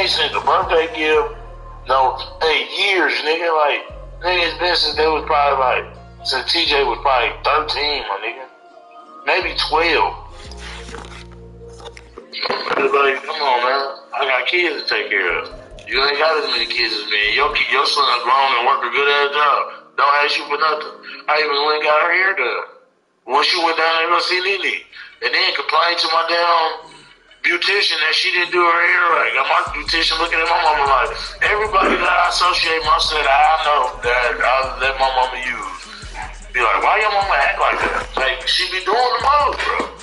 ain't sent a birthday gift. No, 8 years, nigga. Like, nigga, it's been since they was probably like, since TJ was probably 13, my nigga. Maybe 12. Like, come on, man. I got kids to take care of. You ain't got as many kids as me. Your son grown and work a good ass job. Don't ask you for nothing. I even went and got her hair done. Once you went down there to go see Nene, and then complained to my damn beautician that she didn't do her hair right. Got my beautician looking at my mama like, everybody that I associate myself that I know that I let my mama use. Be like, why your mama act like that? Like, she be doing the most, bro.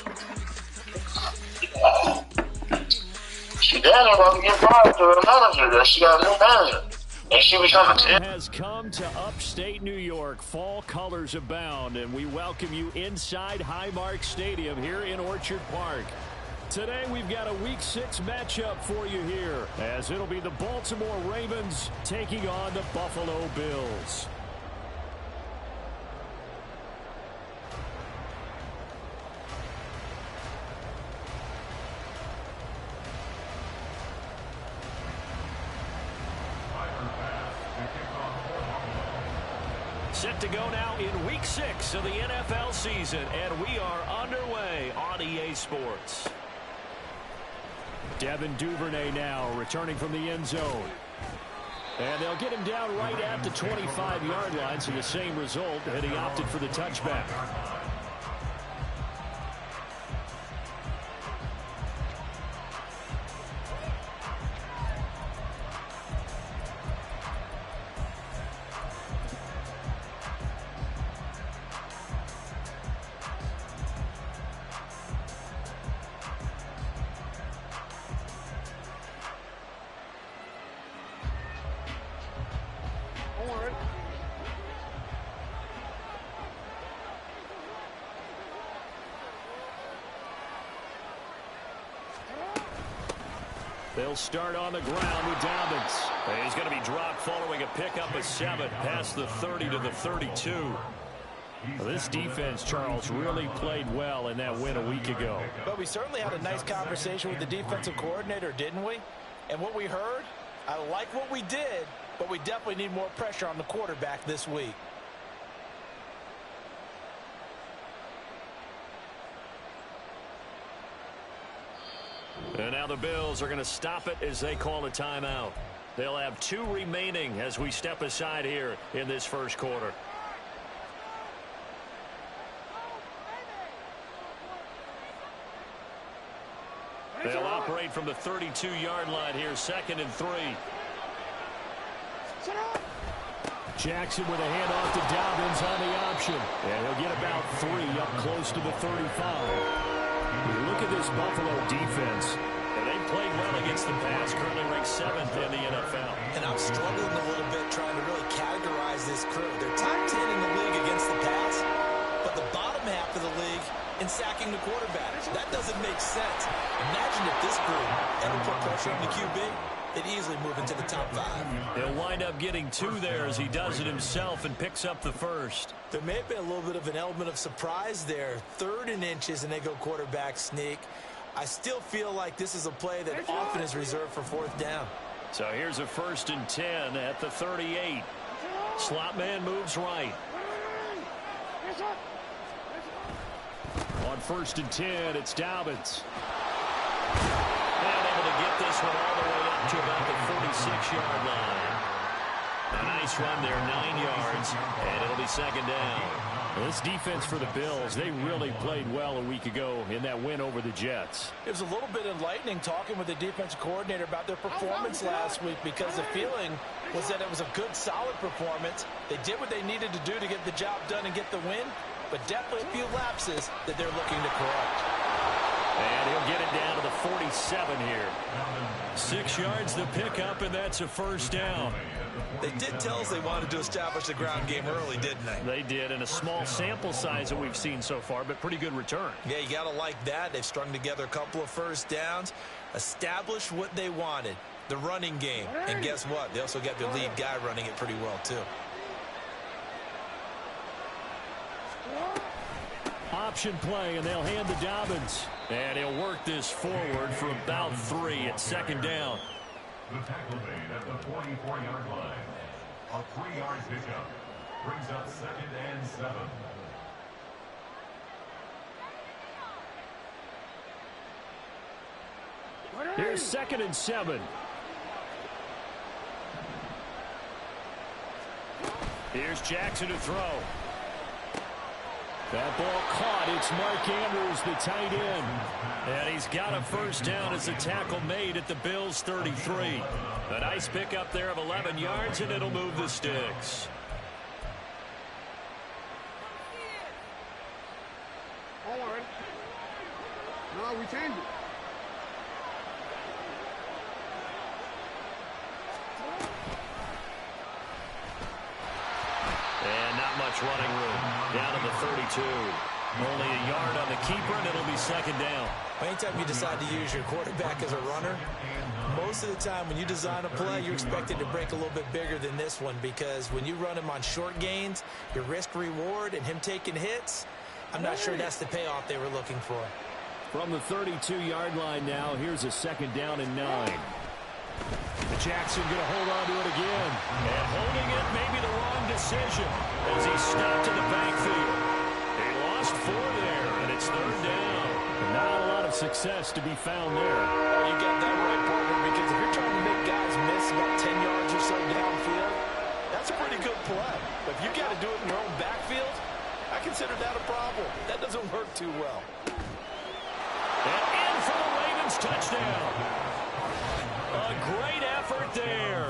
She damn about to get fired to her manager that she got a new manager. And she was trying to has come to upstate New York. Fall colors abound, and we welcome you inside Highmark Stadium here in Orchard Park. Today we've got a Week 6 matchup for you here, as it'll be the Baltimore Ravens taking on the Buffalo Bills. Set to go now in Week 6 of the NFL season, and we are underway on EA Sports. Devin Duvernay now returning from the end zone. And they'll get him down right at the 25-yard line, so the same result, and he opted for the touchback. They'll start on the ground with Dobbins. He's going to be dropped following a pickup of 7 past the 30 to the 32. Well, this defense, Charles, really played well in that win a week ago. But we certainly had a nice conversation with the defensive coordinator, didn't we? And what we heard, I like what we did, but we definitely need more pressure on the quarterback this week. And now the Bills are going to stop it as they call a timeout. They'll have 2 remaining as we step aside here in this first quarter. They'll operate from the 32-yard line here, 2nd and 3. Jackson with a handoff to Dobbins on the option. And he'll get about 3 up close to the 35. Look at this Buffalo defense. And they played well against the pass, currently ranked 7th in the NFL. And I'm struggling a little bit trying to really categorize this crew. They're top 10 in the league against the pass, but the bottom half of the league in sacking the quarterback. That doesn't make sense. Imagine if this group ever put pressure on the QB. They'd easily move into the top 5. He'll wind up getting 2 there as he does it himself and picks up the first. There may have been a little bit of an element of surprise there. 3rd and inches, and they go quarterback sneak. I still feel like this is a play that often is reserved for 4th down. So here's a 1st and 10 at the 38. Slot man moves right. On 1st and 10, it's Dobbins. And able to get this one all the way up to about the 46-yard line. A nice run there, 9 yards, and it'll be 2nd down. This defense for the Bills, they really played well a week ago in that win over the Jets. It was a little bit enlightening talking with the defensive coordinator about their performance last week, because the feeling was that it was a good, solid performance. They did what they needed to do to get the job done and get the win, but definitely a few lapses that they're looking to correct. And he'll get it down to the 47 here. 6 yards the pickup, and that's a 1st down. They did tell us they wanted to establish the ground game early, didn't they? They did, and a small sample size that we've seen so far, but pretty good return. Yeah, you got to like that. They've strung together a couple of 1st downs, established what they wanted, the running game. And guess what? They also got their lead guy running it pretty well, too. Option play, and they'll hand to Dobbins. And he'll work this forward for about 3 at 2nd down. The tackle made at the 44-yard line. A 3-yard pickup brings up 2nd and 7. Here's 2nd and 7. Here's Jackson to throw. That ball caught. It's Mark Andrews, the tight end. And he's got a first down as the tackle made at the Bills' 33. A nice pickup there of 11 yards, and it'll move the sticks. All right. No, we changed it. And not much running room. Down to the 32. Only a yard on the keeper, and it'll be 2nd down. Anytime you decide to use your quarterback as a runner, most of the time when you design a play, you're expected to break a little bit bigger than this one, because when you run him on short gains, your risk-reward and him taking hits, I'm not sure that's the payoff they were looking for. From the 32-yard line now, here's a 2nd down and 9. Jackson going to hold on to it again. And holding it may be the wrong decision as he stopped in the backfield. He lost 4 there, and it's 3rd down. Not a lot of success to be found there. Oh, you got that right, partner, because if you're trying to make guys miss about 10 yards or so downfield, that's a pretty good play. But if you got to do it in your own backfield, I consider that a problem. That doesn't work too well. And in for the Ravens touchdown. A great effort there.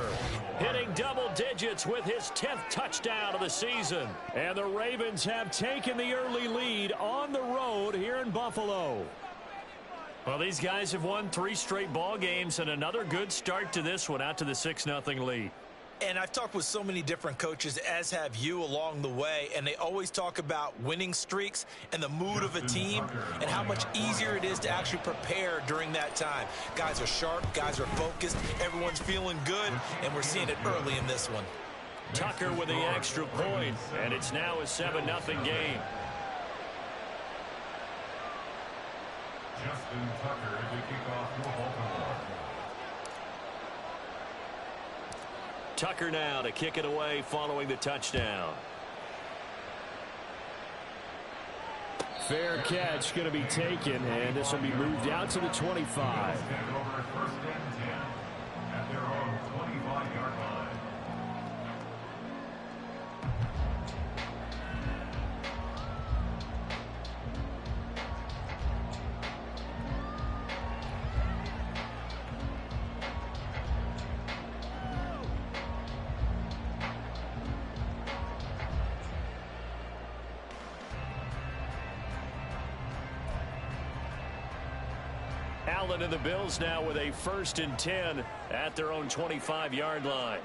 Hitting double digits with his 10th touchdown of the season. And the Ravens have taken the early lead on the road here in Buffalo. Well, these guys have won 3 straight ball games and another good start to this one out to the 6-0 lead. And I've talked with so many different coaches, as have you, along the way, and they always talk about winning streaks and the mood of a team and how much easier it is to actually prepare during that time. Guys are sharp, guys are focused, everyone's feeling good, and we're seeing it early in this one. Tucker with the extra point, and it's now a 7-0 game. Justin Tucker to kick off for Baltimore. Tucker now to kick it away following the touchdown. Fair catch going to be taken, and this will be moved out to the 25. First and 10 at their own 25-yard line. Allen and the Bills now with a 1st and 10 at their own 25-yard line.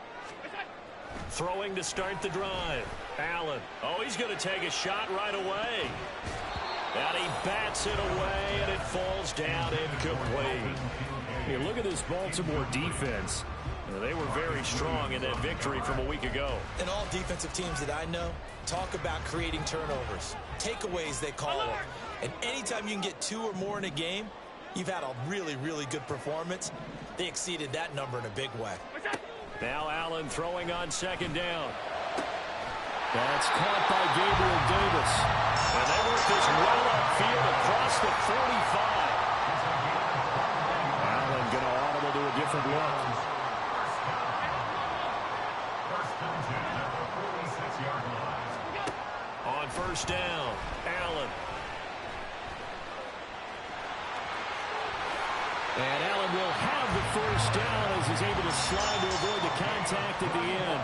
Throwing to start the drive. Allen. Oh, he's going to take a shot right away. And he bats it away, and it falls down incomplete. Here, look at this Baltimore defense. They were very strong in that victory from a week ago. And all defensive teams that I know talk about creating turnovers. Takeaways, they call them. And anytime you can get 2 or more in a game, you've had a really, really good performance. They exceeded that number in a big way. Now Allen throwing on 2nd down. That's caught by Gabriel Davis. And they work this well upfield across the 45. Allen going to audible to a different look. On 1st down, Allen. And Allen will have the 1st down as he's able to slide to avoid the contact at the end.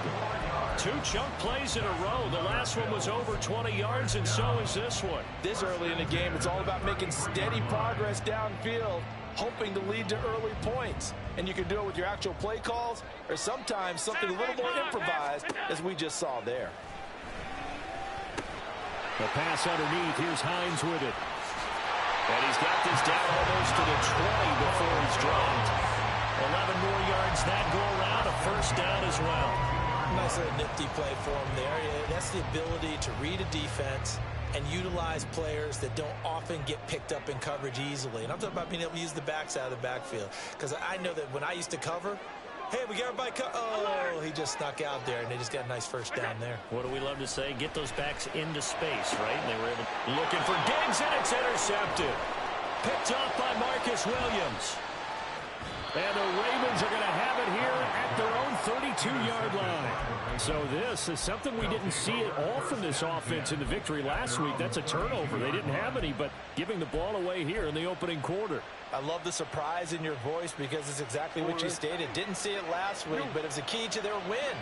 2 chunk plays in a row. The last one was over 20 yards, and so is this one. This early in the game, it's all about making steady progress downfield, hoping to lead to early points. And you can do it with your actual play calls, or sometimes something a little more improvised, as we just saw there. The pass underneath. Here's Hines with it. And he's got this down almost to the 20 before he's dropped. 11 more yards that go around. A 1st down as well. Nice little nifty play for him there. That's the ability to read a defense and utilize players that don't often get picked up in coverage easily. And I'm talking about being able to use the backside of the backfield. Because I know that when I used to cover, Hey, we got everybody. Oh, he just snuck out there, and they just got a nice first down there. What do we love to say? Get those backs into space, right? And they were able to looking for Diggs, and it's intercepted. Picked off by Marcus Williams. And the Ravens are going to have it here at their own 32-yard line. So this is something we didn't see at all from this offense in the victory last week. That's a turnover. They didn't have any, but giving the ball away here in the opening quarter. I love the surprise in your voice because it's exactly what you stated. Didn't see it last week, but it was a key to their win.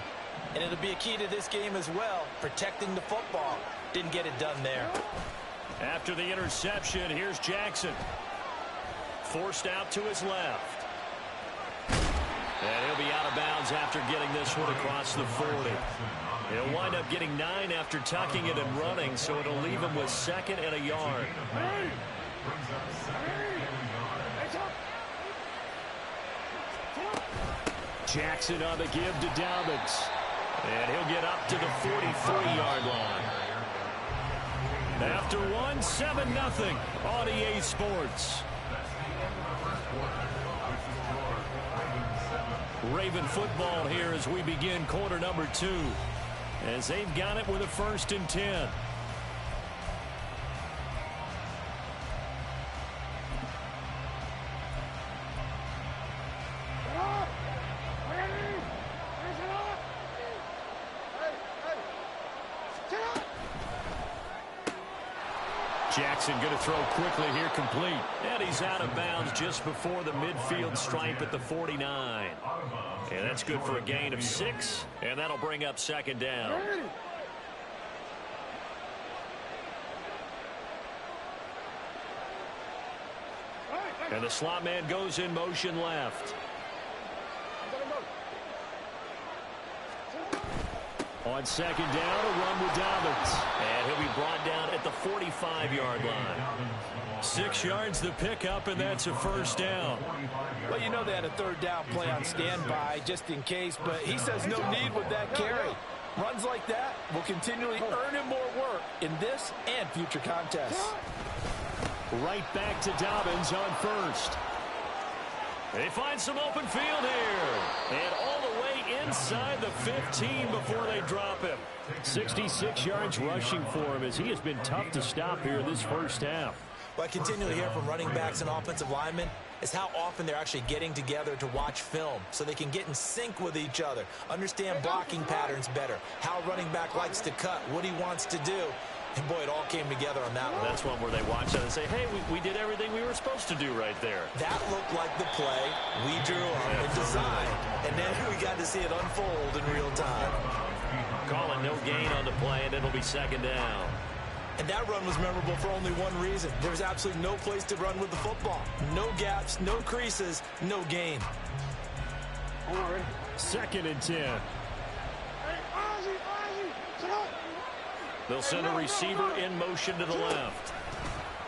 And it'll be a key to this game as well, protecting the football. Didn't get it done there. After the interception, here's Jackson. Forced out to his left. And he'll be out of bounds after getting this one across the 40. He'll wind up getting 9 after tucking it and running, so it'll leave him with 2nd and a yard. Jackson on the give to Dobbins. And he'll get up to the 43-yard line. After one, 7-0 on EA Sports. Raven football here as we begin quarter number 2. As they've got it with a 1st and 10. Jackson going to throw quickly here, complete. And he's out of bounds just before the midfield stripe at the 49. And that's good for a gain of 6. And that'll bring up 2nd down. And the slot man goes in motion left. On 2nd down, a run with Dobbins. And he'll be brought down at the 45-yard line. 6 yards the pickup, and that's a 1st down. Well, you know they had a 3rd down play on standby just in case, but he says no need with that carry. Runs like that will continually earn him more work in this and future contests. Right back to Dobbins on 1st. They find some open field here. And all the way inside the 15 before they drop him. 66 yards rushing for him as he has been tough to stop here this first half. What I continually hear from running backs and offensive linemen is how often they're actually getting together to watch film so they can get in sync with each other, understand blocking patterns better, how a running back likes to cut, what he wants to do. And, boy, it all came together on that one. That's one where they watch that and say, hey, we did everything we were supposed to do right there. That looked like the play we drew up and designed. And then we got to see it unfold in real time. Calling no gain on the play, and it'll be 2nd down. And that run was memorable for only one reason. There was absolutely no place to run with the football. No gaps, no creases, no gain. 2nd and 10. They'll send a receiver in motion to the left.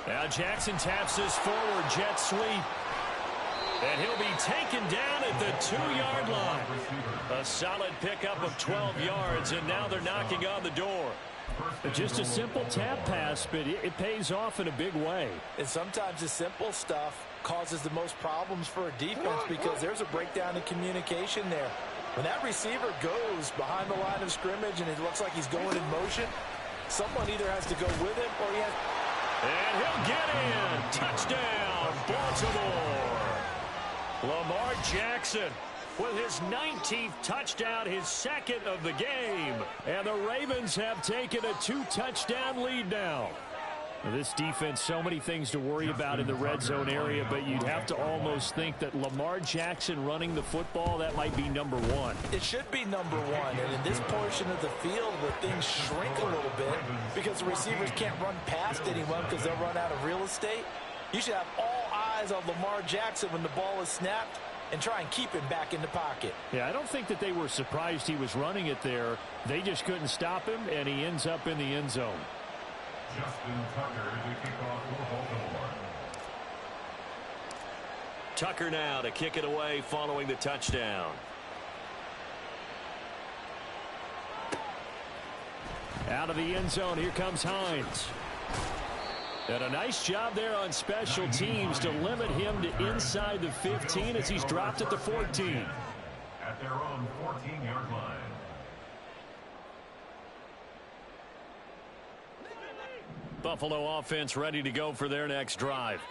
Now Jackson taps this forward jet sweep. And he'll be taken down at the 2-yard line. A solid pickup of 12 yards, and now they're knocking on the door. Just a simple tap pass, but it pays off in a big way. And sometimes the simple stuff causes the most problems for a defense because there's a breakdown in communication there. When that receiver goes behind the line of scrimmage and it looks like he's going in motion, someone either has to go with him or he has... And he'll get in. Touchdown, Baltimore. Lamar Jackson with his 19th touchdown, his 2nd of the game. And the Ravens have taken a 2-touchdown lead now. This defense, so many things to worry about in the red zone area, but you'd have to almost think that Lamar Jackson running the football, that might be number 1. It should be number 1, and in this portion of the field where things shrink a little bit because the receivers can't run past anyone because they'll run out of real estate, you should have all eyes on Lamar Jackson when the ball is snapped and try and keep him back in the pocket. Yeah, I don't think that they were surprised he was running it there. They just couldn't stop him, and he ends up in the end zone. Justin Tucker to kick off for Baltimore. Tucker now to kick it away following the touchdown. Out of the end zone, here comes Hines. And a nice job there on special teams to limit him to inside the 15 as he's dropped at the 14. Buffalo offense ready to go for their next drive.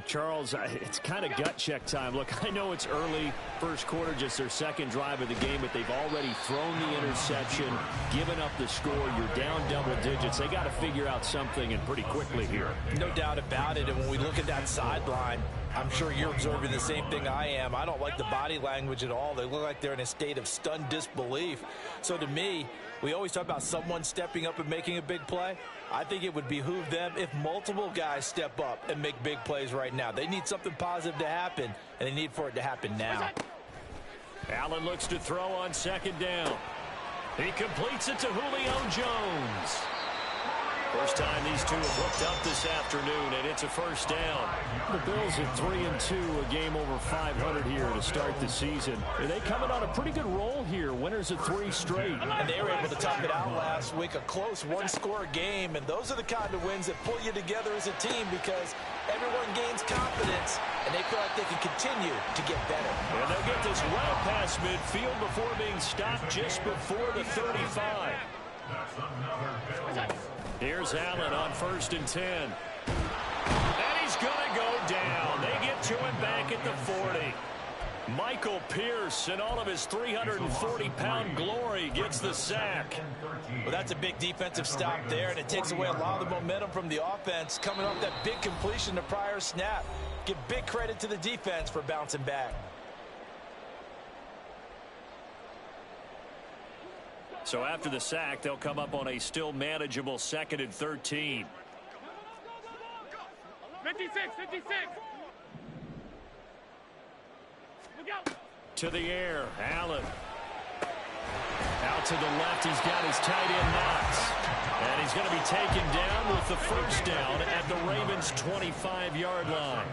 Charles, it's kind of gut check time. Look, I know it's early, first quarter, just their second drive of the game, but they've already thrown the interception, given up the score. You're down double digits. They got to figure out something, and pretty quickly here. No doubt about it. And when we look at that sideline, I'm sure you're observing the same thing I am. I don't like the body language at all. They look like they're in a state of stunned disbelief. So to me, we always talk about someone stepping up and making a big play. I think it would behoove them if multiple guys step up and make big plays right now. They need something positive to happen, and they need for it to happen now. Allen looks to throw on second down. He completes it to Julio Jones. First time these two have hooked up this afternoon, and it's a first down. The Bills at 3-2, a game over 500 here to start the season. Are they coming on a pretty good roll here? Winners of 3 straight. And they were able to tough it out last week, a close one-score game. And those are the kind of wins that pull you together as a team because everyone gains confidence, and they feel like they can continue to get better. And they'll get this well past midfield before being stopped just before the 35. That's another Bill. Here's Allen on 1st and 10. And he's going to go down. They get to him back at the 40. Michael Pierce, in all of his 340-pound glory, gets the sack. Well, that's a big defensive stop there, and it takes away a lot of the momentum from the offense coming off that big completion the prior snap. Give big credit to the defense for bouncing back. So after the sack, they'll come up on a still manageable 2nd and 13. 56. To the air, Allen. Out to the left, he's got his tight end Knox. And he's going to be taken down with the first down at the Ravens' 25-yard line.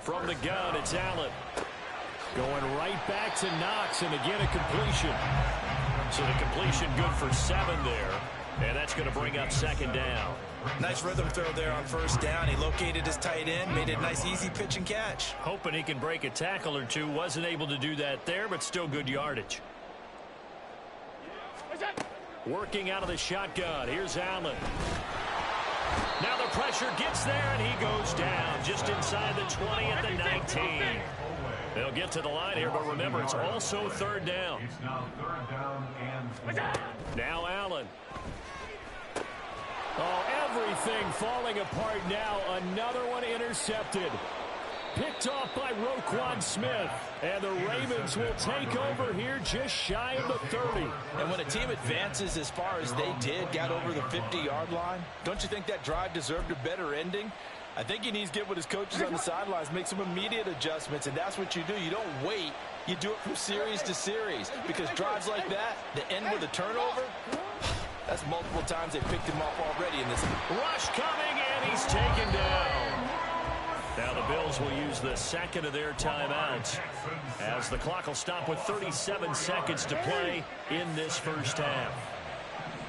From the gun, it's Allen. Going right back to Knox, and again a completion. So the completion good for 7 there. And that's going to bring up 2nd down. Nice rhythm throw there on 1st down. He located his tight end, made it a nice easy pitch and catch. Hoping he can break a tackle or two. Wasn't able to do that there, but still good yardage. Working out of the shotgun. Here's Allen. Now the pressure gets there, and he goes down just inside the 20 at the 19. They'll get to the line here, but remember, it's also 3rd down. It's now 3rd down and 4. Now Allen. Oh, everything falling apart now. Another one intercepted. Picked off by Roquan Smith. And the Ravens will take over here just shy of the 30. And when a team advances as far as they did, got over the 50-yard line, don't you think that drive deserved a better ending? I think he needs to get with his coaches on the sidelines, make some immediate adjustments, and that's what you do. You don't wait. You do it from series to series because drives like that, that end with a turnover, that's multiple times they picked him off already in this. Rush coming, and he's taken down. Now the Bills will use the 2nd of their timeouts as the clock will stop with 37 seconds to play in this first half.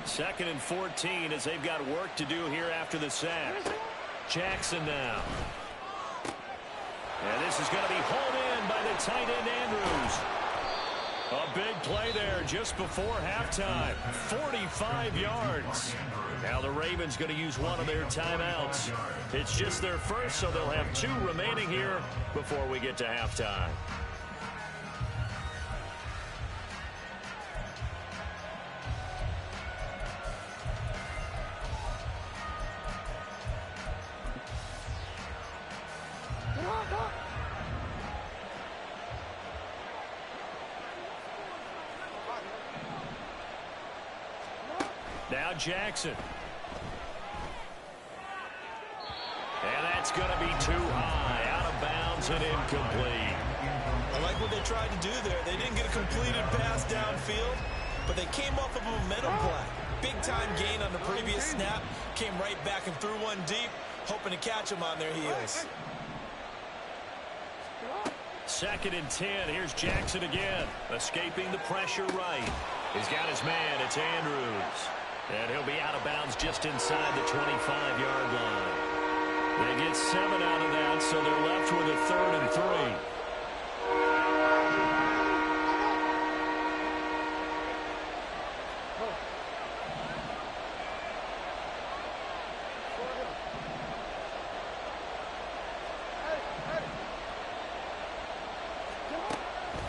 2nd and 14 as they've got work to do here after the sack. Jackson now. And this is going to be hauled in by the tight end Andrews. A big play there just before halftime. 45 yards. Now the Ravens going to use one of their timeouts. It's just their first, so they'll have 2 remaining here before we get to halftime. Now Jackson. And that's going to be too high. Out of bounds and incomplete. I like what they tried to do there. They didn't get a completed pass downfield, but they came off of a momentum play. Big-time gain on the previous snap. Came right back and threw one deep, hoping to catch them on their heels. 2nd and 10. Here's Jackson again. Escaping the pressure right. He's got his man. It's Andrews. And he'll be out of bounds just inside the 25-yard line. They get 7 out of that, so they're left with a 3rd and 3.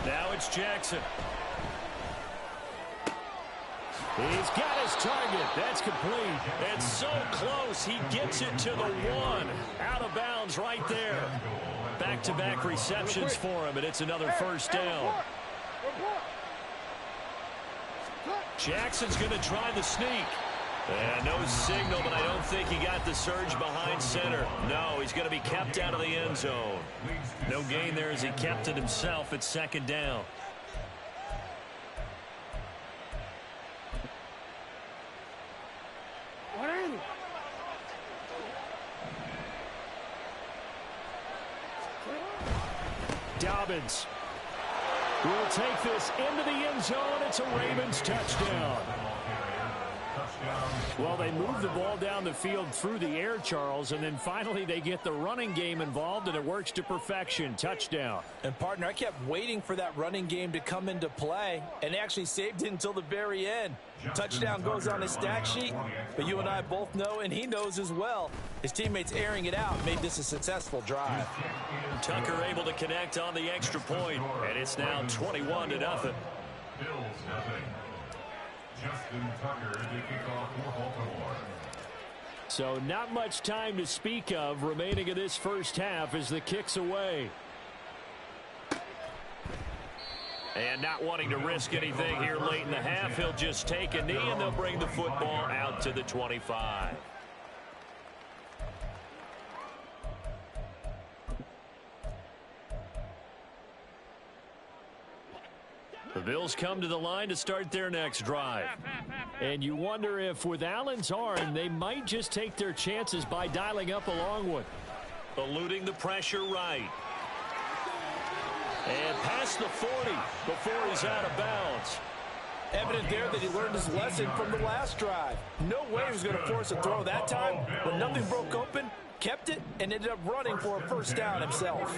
Now it's Jackson. He's got his target. That's complete. It's so close. He gets it to the 1. Out of bounds right there. Back-to-back receptions for him, and it's another first down. Jackson's going to try the sneak. And no signal, but I don't think he got the surge behind center. No, he's going to be kept out of the end zone. No gain there as he kept it himself at second down. Dobbins will take this into the end zone. It's a Ravens touchdown. Well, they move the ball down the field through the air, Charles, and then finally they get the running game involved, and it works to perfection. Touchdown. And, partner, I kept waiting for that running game to come into play, and actually saved it until the very end. Touchdown goes on his stat sheet, but you and I both know, and he knows as well, his teammates airing it out made this a successful drive. Tucker able to connect on the extra point, and it's now 21-0. Bills nothing. Justin Tucker to kick off for Baltimore. So not much time to speak of remaining in this first half as the kick's away. And not wanting to risk anything here late in the half, he'll just take a knee and they'll bring the football out to the 25. The Bills come to the line to start their next drive. And you wonder if with Allen's arm, they might just take their chances by dialing up a long one. Eluding the pressure right. And past the 40 before he's out of bounds. Evident there that he learned his lesson from the last drive. No way he was going to force a throw that time. When nothing broke open, kept it, and ended up running for a first down himself.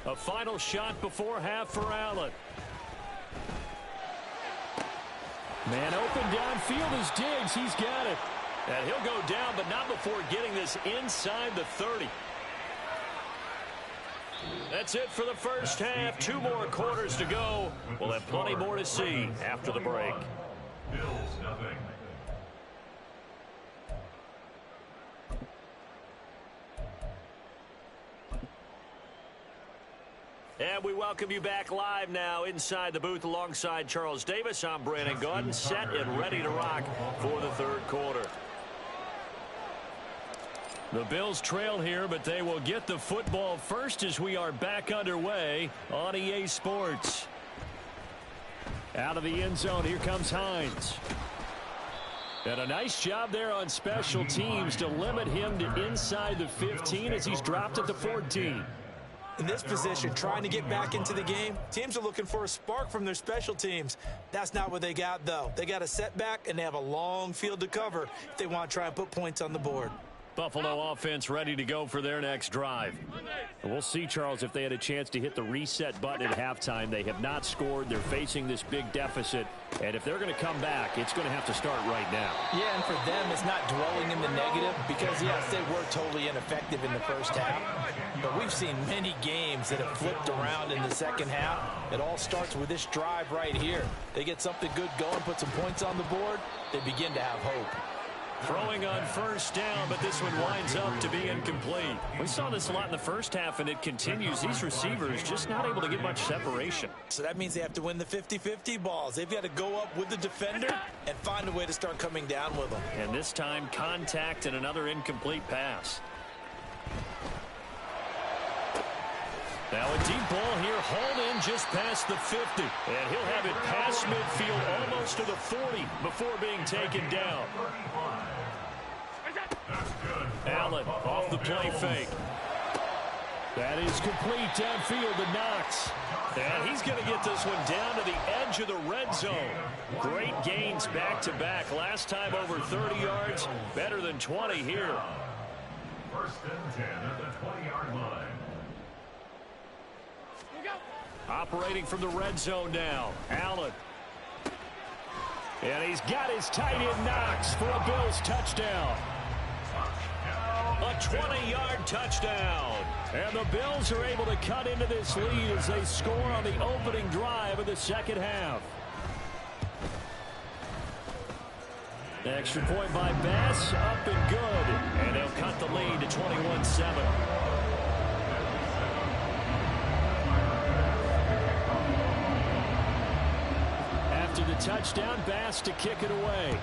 A final shot before half for Allen. Man open downfield is Diggs. He's got it. And he'll go down, but not before getting this inside the 30. That's it for the first half. 2 more quarters to go. We'll have plenty more to see after the break. Bills nothing. And we welcome you back live now inside the booth alongside Charles Davis. I'm Brandon Gaudin, set and ready to rock for the third quarter. The Bills trail here, but they will get the football first as we are back underway on EA Sports. Out of the end zone, here comes Hines. And a nice job there on special teams to limit him to inside the 15 as he's dropped at the 14. In this position, trying to get back into the game, teams are looking for a spark from their special teams. That's not what they got, though. They got a setback, and they have a long field to cover if they want to try and put points on the board. Buffalo offense ready to go for their next drive. And we'll see, Charles, if they had a chance to hit the reset button at halftime. They have not scored. They're facing this big deficit. And if they're going to come back, it's going to have to start right now. Yeah, and for them, it's not dwelling in the negative because, yes, they were totally ineffective in the first half. But we've seen many games that have flipped around in the second half. It all starts with this drive right here. They get something good going, put some points on the board, they begin to have hope. Throwing on first down, but this one winds up to be incomplete. We saw this a lot in the first half, and it continues. These receivers just not able to get much separation. So that means they have to win the 50-50 balls. They've got to go up with the defender and find a way to start coming down with them. And this time, contact and another incomplete pass. Now a deep ball here, hauled in just past the 50. And he'll have it past midfield, almost to the 40, before being taken down. Allen off the play fake. That is complete downfield to Knox. And he's going to get this one down to the edge of the red zone. Great gains back-to-back. Last time over 30 yards, better than 20 here. First and 10 at the 20-yard line. Operating from the red zone now. Allen. And he's got his tight end Knox for a Bills touchdown. A 20-yard touchdown. And the Bills are able to cut into this lead as they score on the opening drive of the second half. Extra point by Bass, up and good. And they'll cut the lead to 21-7. After the touchdown, Bass to kick it away.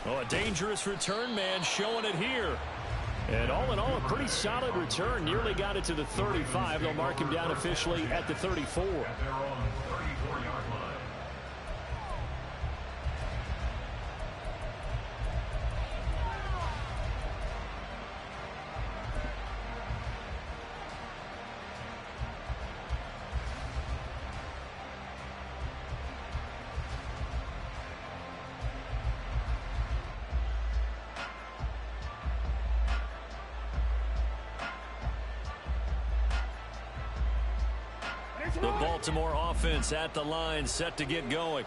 Oh, a dangerous return man showing it here. And all in all, a pretty solid return. Nearly got it to the 35. They'll mark him down officially at the 34. At their own 34-yard line. The Baltimore offense at the line, set to get going.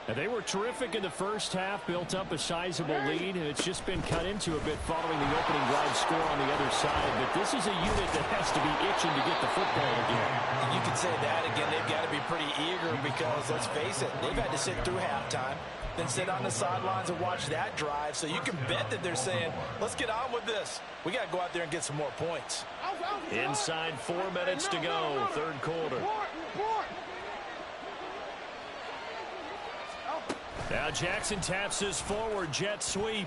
And they were terrific in the first half, built up a sizable lead, and it's just been cut into a bit following the opening drive score on the other side. But this is a unit that has to be itching to get the football again. You can say that again. They've got to be pretty eager because, let's face it, they've had to sit through halftime, then sit on the sidelines and watch that drive. So you can bet that they're saying, let's get on with this. We got to go out there and get some more points. Inside 4 minutes to go, third quarter. Now Jackson taps this forward jet sweep.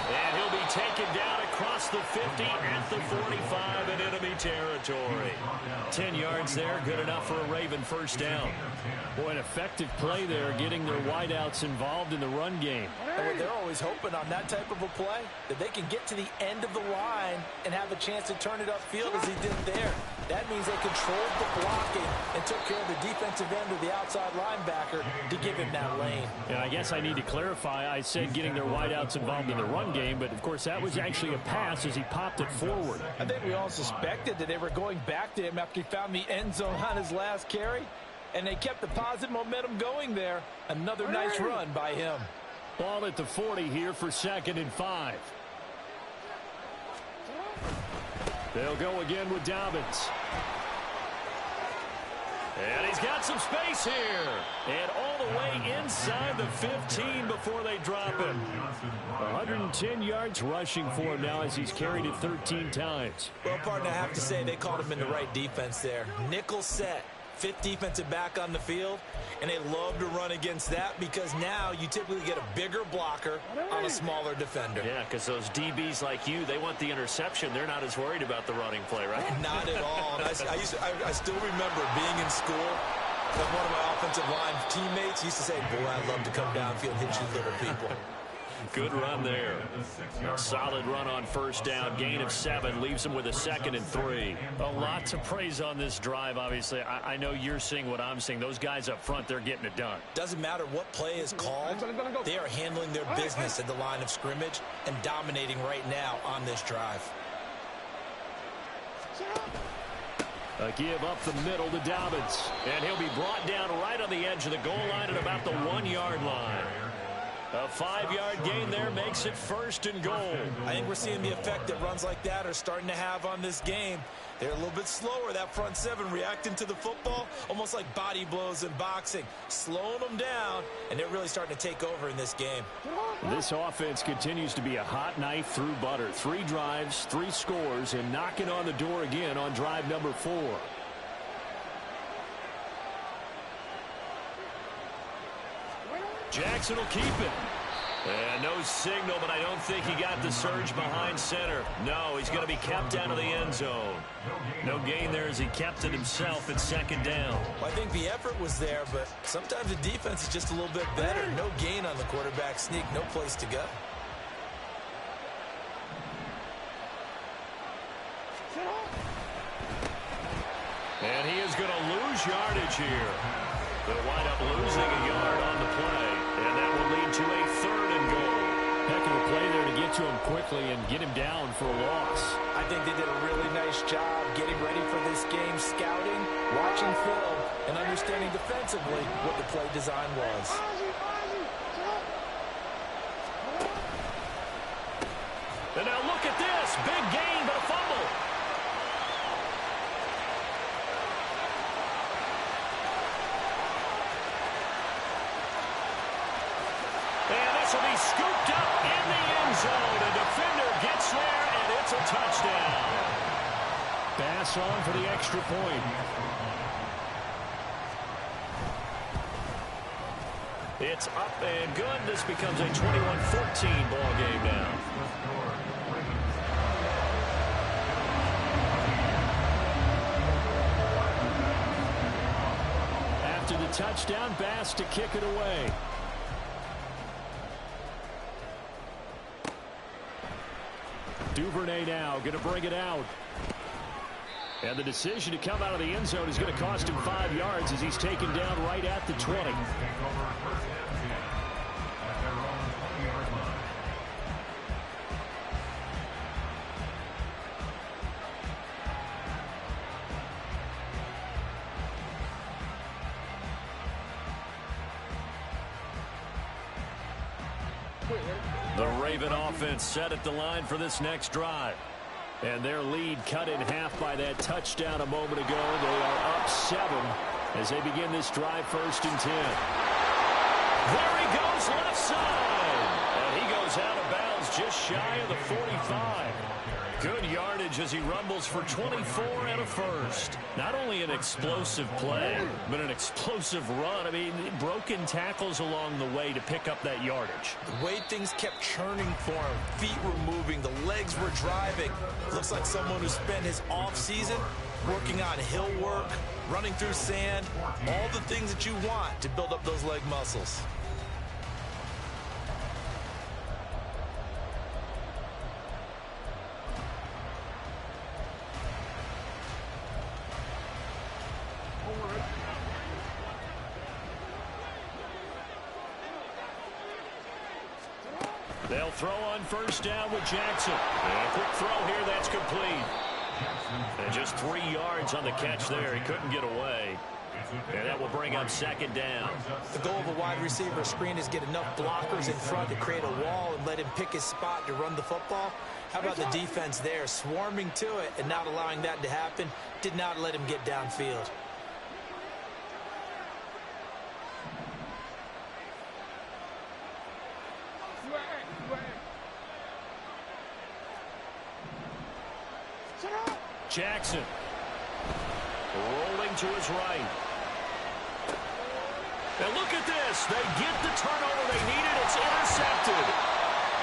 And he'll be taken down across the 50 at the 45 in enemy territory. 10 yards there, good enough for a Raven first down. Boy, an effective play there, getting their wideouts involved in the run game. And they're always hoping on that type of a play that they can get to the end of the line and have a chance to turn it upfield as he did there. That means they controlled the blocking and took care of the defensive end of the outside linebacker to give him that lane. Yeah, I guess I need to clarify. I said getting their wideouts involved in the run game, but of course that was actually a pass as he popped it forward. I think we all suspected that they were going back to him after he found the end zone on his last carry, and they kept the positive momentum going there. Another nice run by him. Ball at the 40 here for 2nd and 5. They'll go again with Dobbins. And he's got some space here. And all the way inside the 15 before they drop him. 110 yards rushing for him now as he's carried it 13 times. Well, partner, I have to say they called him in the right defense there. Nickel set. 5th defensive back on the field, and they love to run against that because now you typically get a bigger blocker on a smaller defender. Yeah, because those DBs like you, they want the interception. They're not as worried about the running play, right? Not at all. And I still remember being in school, and one of my offensive line teammates used to say, boy, I'd love to come downfield and hit you little people. Good run there. A solid run on first down. Gain of 7 leaves them with a 2nd and 3. A lot to praise on this drive, obviously. I know you're seeing what I'm seeing. Those guys up front, they're getting it done. Doesn't matter what play is called. They are handling their business at the line of scrimmage and dominating right now on this drive. A give up the middle to Dobbins. And he'll be brought down right on the edge of the goal line at about the 1-yard line. A 5-yard gain there makes it 1st and goal. I think we're seeing the effect that runs like that are starting to have on this game. They're a little bit slower, that front 7, reacting to the football, almost like body blows in boxing, slowing them down, and they're really starting to take over in this game. This offense continues to be a hot knife through butter. 3 drives, 3 scores, and knocking on the door again on drive number 4. Jackson will keep it. And no signal, but I don't think he got the surge behind center. No, he's going to be kept out of the end zone. No gain there as he kept it himself at 2nd down. Well, I think the effort was there, but sometimes the defense is just a little bit better. No gain on the quarterback sneak, no place to go. And he is going to lose yardage here. They'll wind up losing a yard on the play. And that will lead to a 3rd and goal. Heck of a play there to get get to him quickly and get him down for a loss. I think they did a really nice job getting ready for this game, scouting, watching film, and understanding defensively what the play design was. And now look at this. Big gain, but a fumble. And this will be scooped up in the end zone. A defender gets there, and it's a touchdown. Pass on for the extra point. It's up and good. This becomes a 21-14 ball game now. After the touchdown, Bass to kick it away. Duvernay now going to bring it out. And the decision to come out of the end zone is going to cost him 5 yards as he's taken down right at the 20. The Raven offense set at the line for this next drive. And their lead cut in half by that touchdown a moment ago. They are up 7 as they begin this drive, 1st and 10. There he goes, left side. And he goes out of bounds just shy of the 45. Good yardage as he rumbles for 24 and a first. Not only an explosive play, but an explosive run. I mean, broken tackles along the way to pick up that yardage. The way things kept churning for him, feet were moving, the legs were driving. Looks like someone who spent his off-season working on hill work, running through sand, all the things that you want to build up those leg muscles. They'll throw on 1st down with Jackson. And a quick throw here, that's complete. And just 3 yards on the catch there. He couldn't get away. And that will bring up 2nd down. The goal of a wide receiver screen is get enough blockers in front to create a wall and let him pick his spot to run the football. How about the defense there, swarming to it and not allowing that to happen? Did not let him get downfield. Jackson rolling to his right. And look at this. They get the turnover they needed. It's intercepted.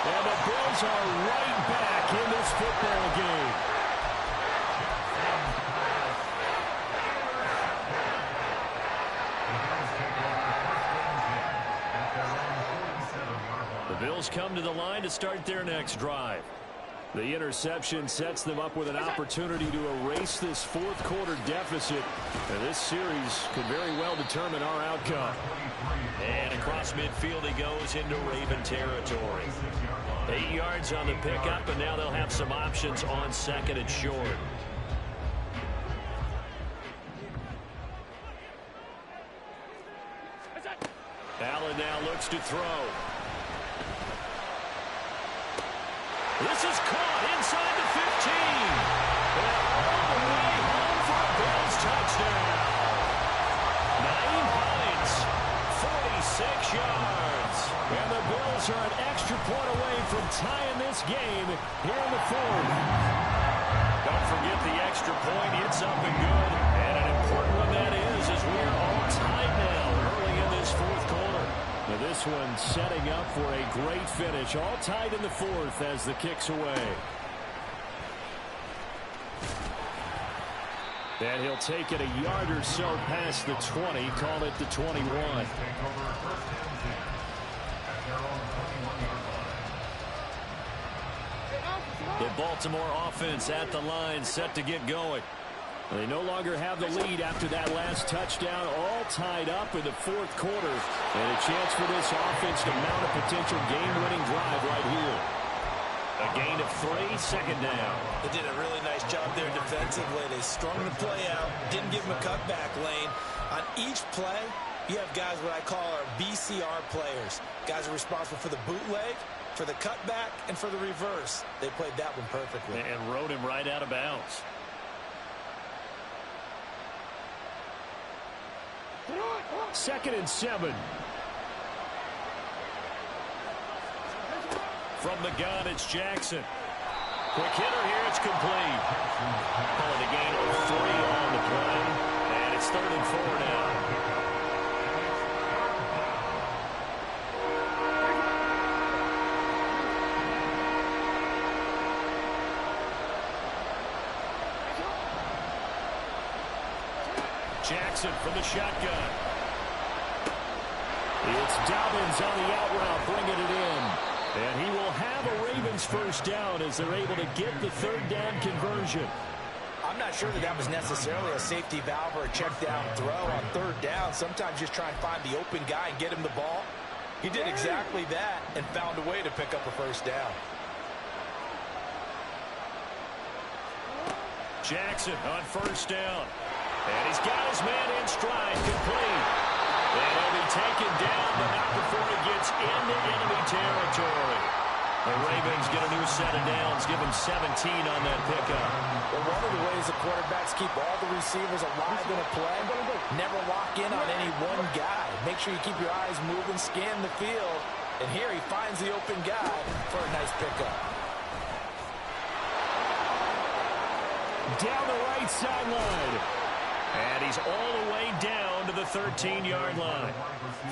And the Bills are right back in this football game. The Bills come to the line to start their next drive. The interception sets them up with an opportunity to erase this 4th quarter deficit. And this series could very well determine our outcome. And across midfield he goes into Raven territory. 8 yards on the pickup, and now they'll have some options on 2nd and short. Allen now looks to throw. This is caught inside the 15. And all the way home for a Bills touchdown. Naeem Hines, 46 yards. And the Bills are an extra point away from tying this game here in the 4th. Don't forget the extra point. It's up and good. And an important one that is, as we are all tied now early in this 4th quarter. Now this one setting up for a great finish. All tied in the 4th as the kick's away. And he'll take it a yard or so past the 20. Call it the 21. The Baltimore offense at the line, set to get going. They no longer have the lead after that last touchdown, all tied up in the 4th quarter. And a chance for this offense to mount a potential game-winning drive right here. on second down. They did a really nice job there defensively. They strung the play out, didn't give him a cutback lane. On each play, you have guys what I call our BCR players. Guys are responsible for the bootleg, for the cutback, and for the reverse. They played that one perfectly. And rode him right out of bounds. Second and 7. From the gun, it's Jackson. Quick hitter here, it's complete. Calling a gain of 3 on the play. And it's 3rd and 4 now. Jackson from the shotgun. It's Dobbins on the out route, bringing it in. And he will have a Ravens first down as they're able to get the 3rd down conversion. I'm not sure that was necessarily a safety valve or a check down throw on 3rd down. Sometimes just try and find the open guy and get him the ball. He did exactly that and found a way to pick up a first down. Jackson on 1st down. And he's got his man in stride, complete. And he'll be taken down, but not before he gets into enemy territory. The Ravens get a new set of downs, give him 17 on that pickup. Well, one of the ways the quarterbacks keep all the receivers alive in a play, never lock in on any one guy. Make sure you keep your eyes moving, scan the field. And here he finds the open guy for a nice pickup. Down the right sideline. And he's all the way down to the 13-yard line.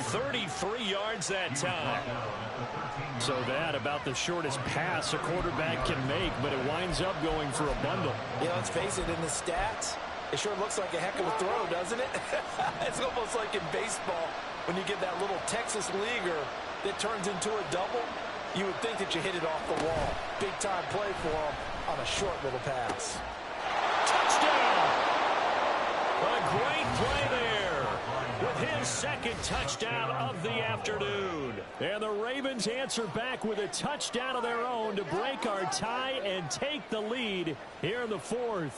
33 yards that time. So that about the shortest pass a quarterback can make, but it winds up going for a bundle. Yeah, let's face it, in the stats, it sure looks like a heck of a throw, doesn't it? It's almost like in baseball when you get that little Texas leaguer that turns into a double. You would think that you hit it off the wall. Big-time play for him on a short little pass. Touchdown! A great play there with his 2nd touchdown of the afternoon. And the Ravens answer back with a touchdown of their own to break our tie and take the lead here in the 4th.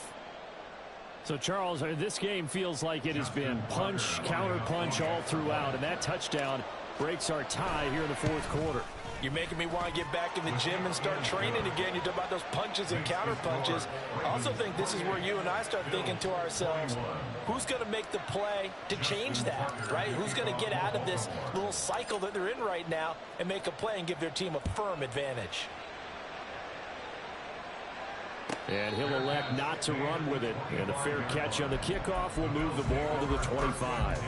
So, Charles, this game feels like it has been punch, counter-punch all throughout, and that touchdown breaks our tie here in the 4th quarter. You're making me want to get back in the gym and start training again. You talk about those punches and counter punches. I also think this is where you and I start thinking to ourselves, who's going to make the play to change that, right? Who's going to get out of this little cycle that they're in right now and make a play and give their team a firm advantage? And he'll elect not to run with it. And a fair catch on the kickoff will move the ball to the 25.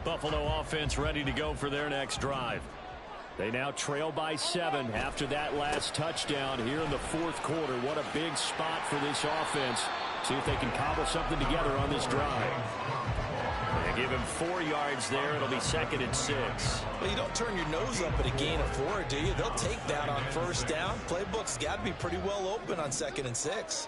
Buffalo offense ready to go for their next drive. They now trail by 7 after that last touchdown here in the 4th quarter. What a big spot for this offense. See if they can cobble something together on this drive. They give him 4 yards there. It'll be 2nd and 6. Well, you don't turn your nose up at a gain of 4, do you? They'll take that on 1st down. Playbook's got to be pretty well open on 2nd and 6.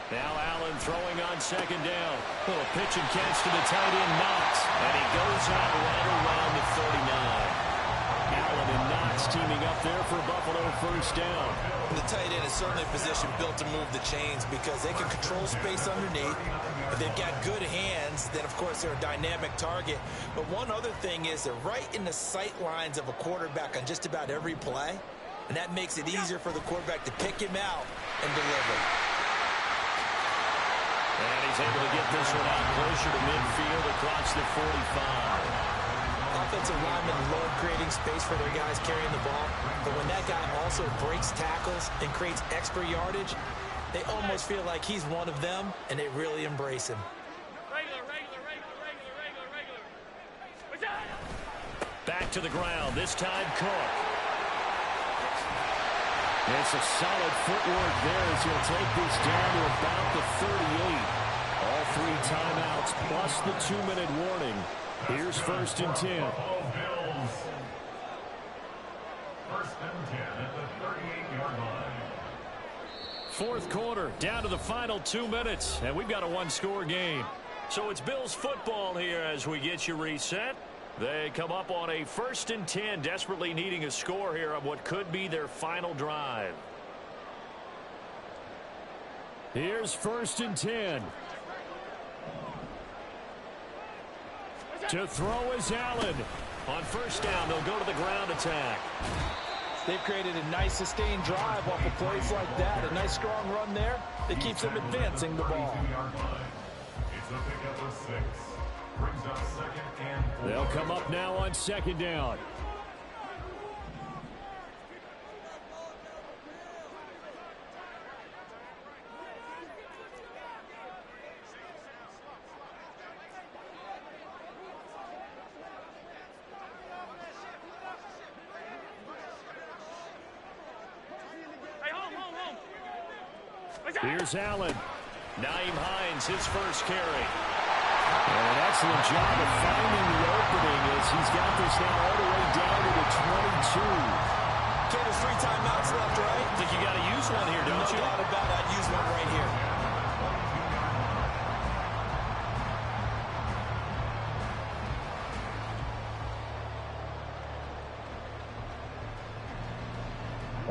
Now Allen throwing on 2nd down. Little pitch and catch to the tight end, Knox. And he goes out right around the 39. Allen and Knox teaming up there for Buffalo 1st down. The tight end is certainly a position built to move the chains because they can control space underneath. If they've got good hands, then of course they're a dynamic target. But one other thing is they're right in the sight lines of a quarterback on just about every play. And that makes it easier for the quarterback to pick him out and deliver. And he's able to get this one out closer to midfield across the 45. Offensive linemen love creating space for their guys carrying the ball. But when that guy also breaks tackles and creates extra yardage, they almost feel like he's one of them, and they really embrace him. Back to the ground, this time Cook. It's a solid footwork there as he'll take this down to about the 38. All 3 timeouts plus the 2-minute warning. Here's 1st and 10. First and 10 at the 38-yard line. Fourth quarter, down to the final 2 minutes, and we've got a one-score game. So it's Bills football here as we get you reset. They come up on a 1st and 10, desperately needing a score here on what could be their final drive. Here's 1st and 10. To throw is Allen. On first down, they'll go to the ground attack. They've created a nice sustained drive off of plays like that. A nice strong run there that keeps them advancing the ball. It's a pickup of 6. Brings up 2nd and 4. They'll come up now on 2nd down. Here's Allen. Naeem Hines, his first carry. And an excellent job of finding the opening as he's got this now all the way down to the 22. Okay, there's 3 timeouts left, right? I think you got to use one here, don't you? No doubt about it. I'd use one right here.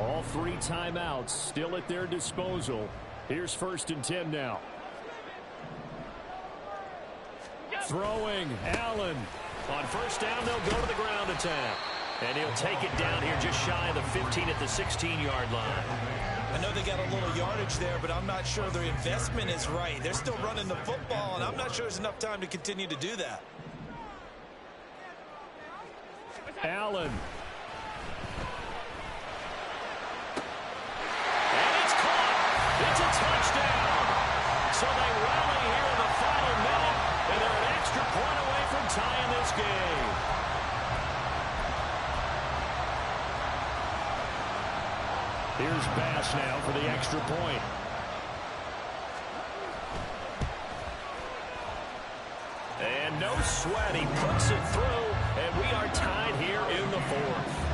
All 3 timeouts still at their disposal. Here's 1st and 10 now. Throwing, Allen. On first down, they'll go to the ground attack. And he'll take it down here just shy of the 15 at the 16-yard line. I know they got a little yardage there, but I'm not sure their investment is right. They're still running the football, and I'm not sure there's enough time to continue to do that. Allen. It's a touchdown. So they rally here in the final minute, and they're an extra point away from tying this game. Here's Bass now for the extra point. And no sweat. He puts it through, and we are tied here in the 4th.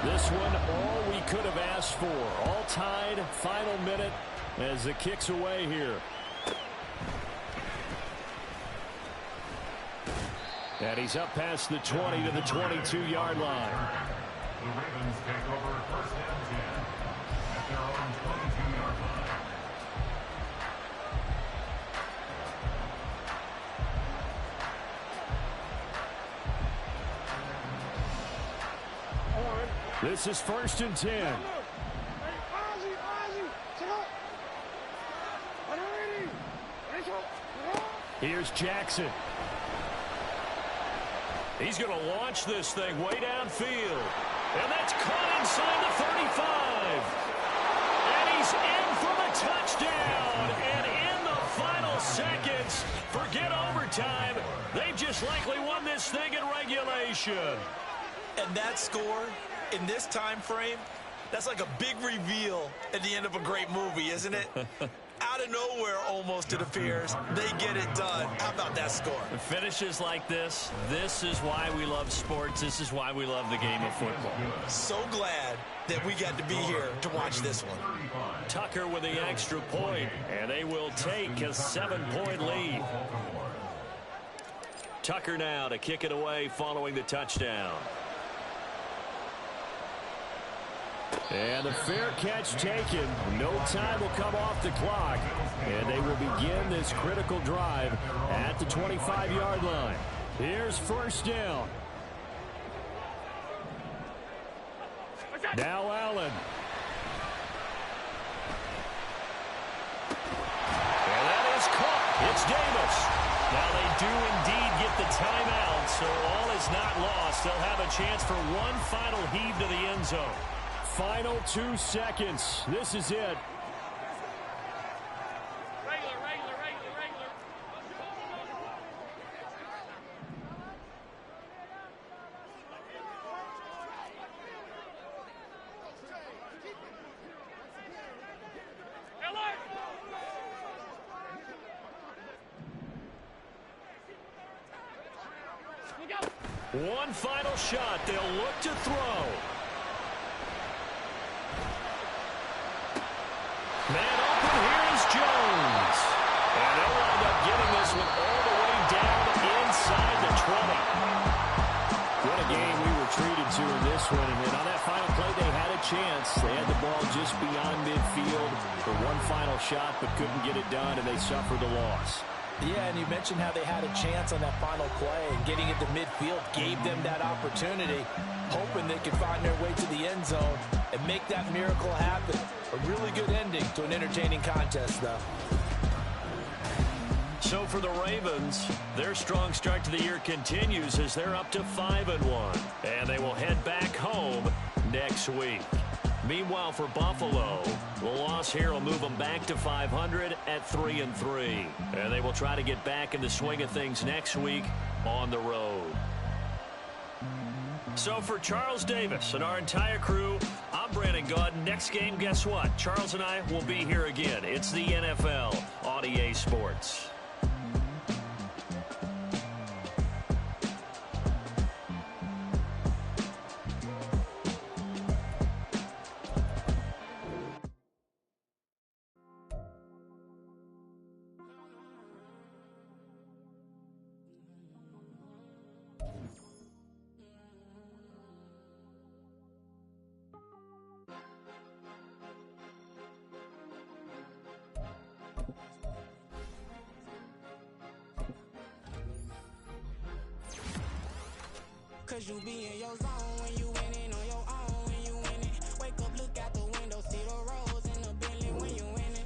This one, all we could have asked for. All tied, final minute as the kick's away here. And he's up past the 20 to the 22-yard line. The Ravens take over 1st and 10 at their own 22-yard line. This is 1st and 10. Here's Jackson. He's going to launch this thing way downfield. And that's caught inside the 35. And he's in for the touchdown. And in the final seconds, forget overtime. They've just likely won this thing in regulation. And that score in this time frame, that's like a big reveal at the end of a great movie, isn't it? Out of nowhere, almost, it appears. They get it done. How about that score? Finishes like this is why we love sports. This is why we love the game of football. So glad that we got to be here to watch this one. Tucker with the extra point, and they will take a 7-point lead. Tucker now to kick it away following the touchdown. And the fair catch taken. No time will come off the clock. And they will begin this critical drive at the 25-yard line. Here's first down. Now Allen. And that is caught. It's Davis. Now they do indeed get the timeout, so all is not lost. They'll have a chance for one final heave to the end zone. Final 2 seconds. This is it. One final shot. They'll look to throw. Man open. Here is Jones. And they'll wind up getting this one all the way down inside the 20. What a game we were treated to in this one. And on that final play, they had a chance. They had the ball just beyond midfield for one final shot, but couldn't get it done, and they suffered the loss. Yeah, and you mentioned how they had a chance on that final play, and getting it to midfield gave them that opportunity, hoping they could find their way to the end zone and make that miracle happen. A really good ending to an entertaining contest, though. So for the Ravens, their strong start to the year continues as they're up to 5-1, and they will head back home next week. Meanwhile, for Buffalo, the loss here will move them back to 500 at 3-3, and they will try to get back in the swing of things next week on the road. So for Charles Davis and our entire crew, I'm Brandon Gaudin. Next game, guess what? Charles and I will be here again. It's the NFL on EA Sports. Cause you be in your zone when you winning on your own when you winning. Wake up, look out the window, see the rose in the Bentley when you winning.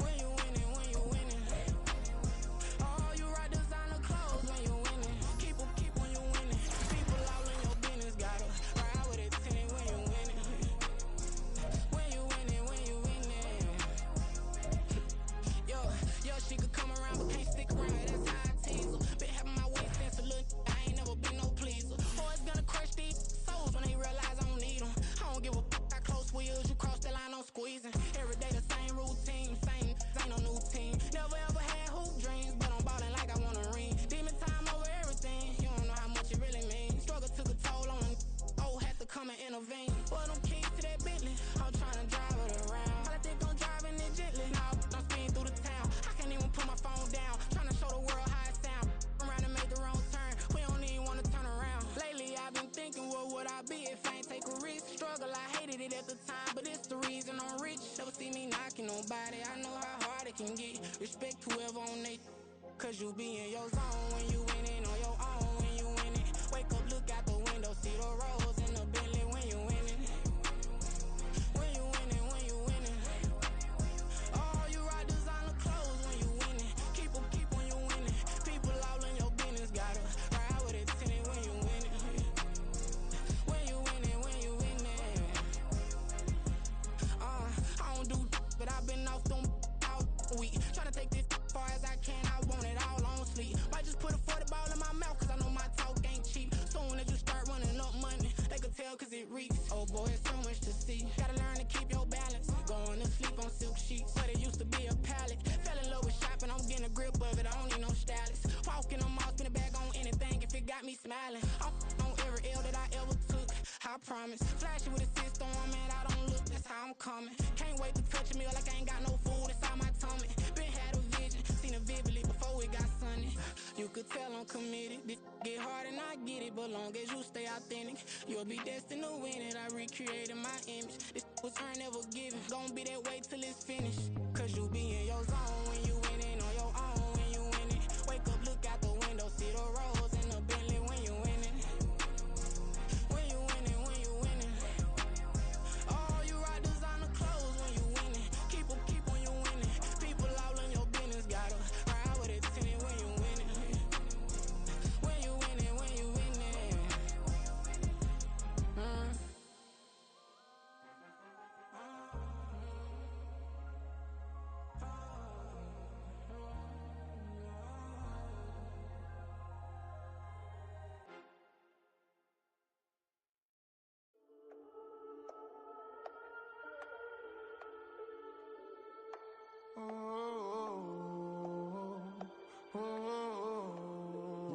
When you winning, when you winning. Oh, you right designer clothes when you winning. Keep when you winning. People all in your business, gotta ride with it tinted when you winning. When you winning, when you winning. Yo, she could come around but can't stick around, that's how I tease her. Been having my way since a little, I ain't never been no pleaser. Always gonna crush these souls when they realize I don't need them. I don't give a f*** how close we is, you cross the line, I'm squeezing. Every day the same routine, same, ain't no new team. Never ever had hoop dreams, but I'm ballin' like I want a ring. Demon time over everything, you don't know how much it really means. Struggle took a toll on them, had to come and intervene. Well, them keys to that Bentley, I'm tryna drive it around. I think I'm driving it gently, now I'm speeding through the town. I can't even put my phone down, tryna show the world how it sound. Around and made the wrong turn, we don't even wanna turn around. Lately I've been thinking, what would I be if I ain't take a risk? Struggle, I hated it at the time, but it's the reason I'm rich. Never see me knocking nobody, I know how hard it can get. Respect whoever on they, cause you be in your zone when you winning on your own when you winning. Wake up, look out the window, see the rose in the Bentley when you winning. When you winning, when you winning. Oh, you right designer clothes when you winning. Keep when you winning. People all in your business, gotta ride with it tinted when you winning. When you winning, when you winning. I don't do but I've been off them all week. Tryna take this far as I can, I want it all on sleep. Might just put a 40 ball in my mouth, cause I know my talk ain't cheap. Soon as you start running up money, they could tell cause it reeks. Oh boy, it's so much to see. Gotta learn to keep your balance. Going to sleep on silk sheets, but it used to be a pallet. Fell in love with shopping, I'm getting a grip of it, I don't need no stylist. Walking on mouth, spin a bag on anything if it got me smiling. I'm on every L that I ever took, I promise. Flashing with a system, man, I don't look, that's how I'm coming. Can't wait to touch a meal like I ain't got no food inside my tummy. Been had a vision, seen it vividly before it got sunny. You could tell I'm committed, this get hard and I get it, but long as you stay authentic, you'll be destined to win it. I recreated my image, this was earned, never given. Gonna be that way till it's finished, cause you be in your zone when you winning on your own when you winning. Wake up, look out the window, see the rose in the Bentley when you winning. When you winning, when you winning. Oh, you right designer clothes when you winning. Keep when you winning. People all in your business, gotta ride with it tinted when you winning. When you winning, when you winning.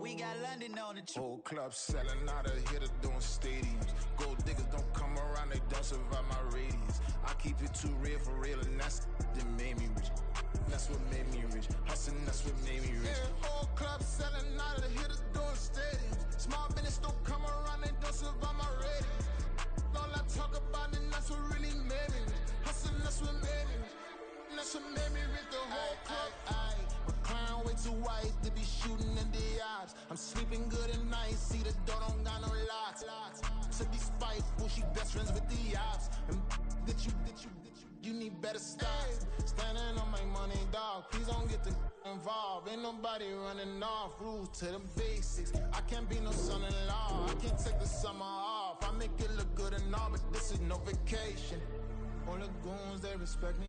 We got grinding on the truth. Whole club selling out of hitter doing stadiums. Gold diggers don't come around, they don't survive my radius. I keep it too real for real, and that's that made me rich. That's what made me rich. Hustling, that's what made me rich. Yeah, whole club selling out of the hitters doing stadiums. Small business don't come around, they don't survive my radius. All I talk about, and that's what really made me rich. Hustling, that's what made me rich. That's what made me rich. The whole club. My clown way too white to be shooting in the eyes. I'm sleeping good at night. See the door don't got no locks. To be spiteful, she best friends with the ops. And you need better stops. Standing on my money, dog. Please don't get involved. Ain't nobody running off. Rules to the basics. I can't be no son-in-law. I can't take the summer off. I make it look good and all, but this is no vacation. All the goons, they respect me.